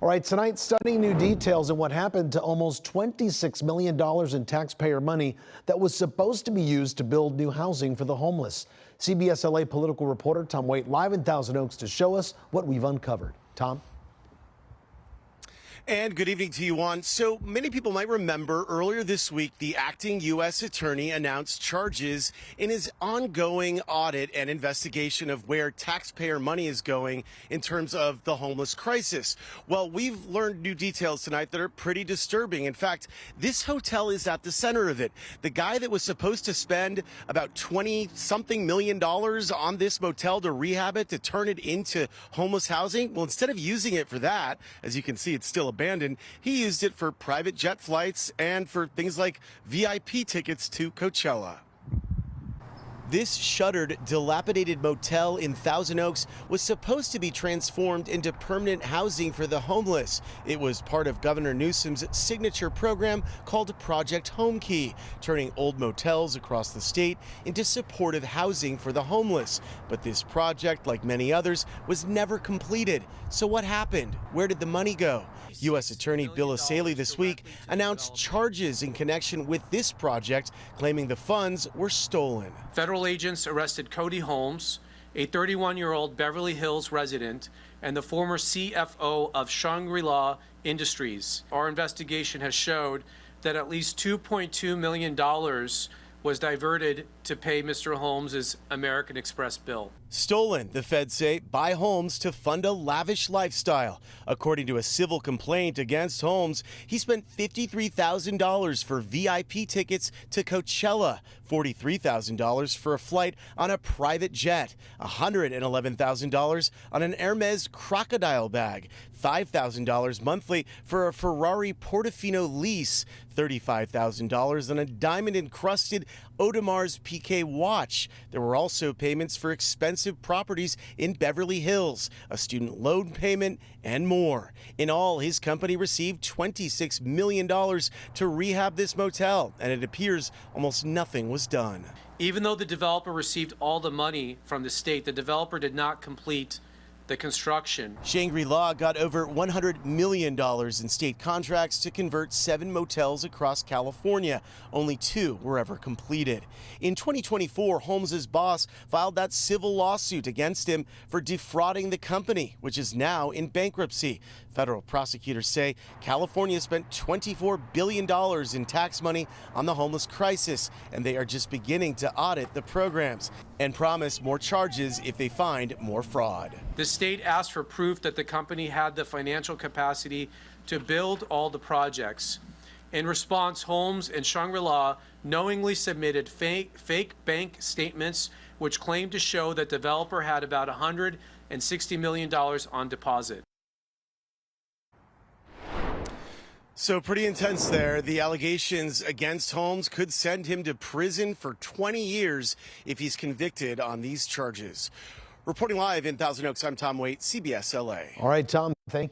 All right, tonight, stunning new details on what happened to almost $26 million in taxpayer money that was supposed to be used to build new housing for the homeless. CBS LA political reporter Tom Waite live in Thousand Oaks to show us what we've uncovered. Tom? And good evening to you, Juan. So many people might remember earlier this week, the acting U.S. attorney announced charges in his ongoing audit and investigation of where taxpayer money is going in terms of the homeless crisis. Well, we've learned new details tonight that are pretty disturbing. In fact, this hotel is at the center of it. The guy that was supposed to spend about $20-something million on this motel to rehab it, to turn it into homeless housing, well, instead of using it for that, as you can see, it's still abandoned, he used it for private jet flights and for things like VIP tickets to Coachella. This shuttered, dilapidated motel in Thousand Oaks was supposed to be transformed into permanent housing for the homeless. It was part of Governor Newsom's signature program called Project Home Key, turning old motels across the state into supportive housing for the homeless. But this project, like many others, was never completed. So what happened? Where did the money go? U.S. Attorney Bill Essayli this week announced charges in connection with this project, claiming the funds were stolen. Federal agents arrested Cody Holmes, a 31-year-old Beverly Hills resident and the former CFO of Shangri-La Industries. Our investigation has showed that at least $2.2 million was diverted to pay Mr. Holmes' American Express bill. Stolen, the feds say, by Holmes to fund a lavish lifestyle. According to a civil complaint against Holmes, he spent $53,000 for VIP tickets to Coachella, $43,000 for a flight on a private jet, $111,000 on an Hermes crocodile bag, $5,000 monthly for a Ferrari Portofino lease, $35,000 on a diamond-encrusted Audemars Piguet watch. There were also payments for expensive properties in Beverly Hills, a student loan payment, and more. In all, his company received $26 million to rehab this motel, and it appears almost nothing was done. Even though the developer received all the money from the state, the developer did not complete the construction. Shangri-La got over $100 million in state contracts to convert 7 motels across California. Only 2 were ever completed. In 2024, Holmes' boss filed that civil lawsuit against him for defrauding the company, which is now in bankruptcy. Federal prosecutors say California spent $24 billion in tax money on the homeless crisis, and they are just beginning to audit the programs and promise more charges if they find more fraud. The state asked for proof that the company had the financial capacity to build all the projects. In response, Holmes and Shangri-La knowingly submitted fake bank statements which claimed to show that the developer had about $160 million on deposit. So pretty intense there. The allegations against Holmes could send him to prison for 20 years if he's convicted on these charges. Reporting live in Thousand Oaks, I'm Tom Waite, CBS LA. All right, Tom, thank you.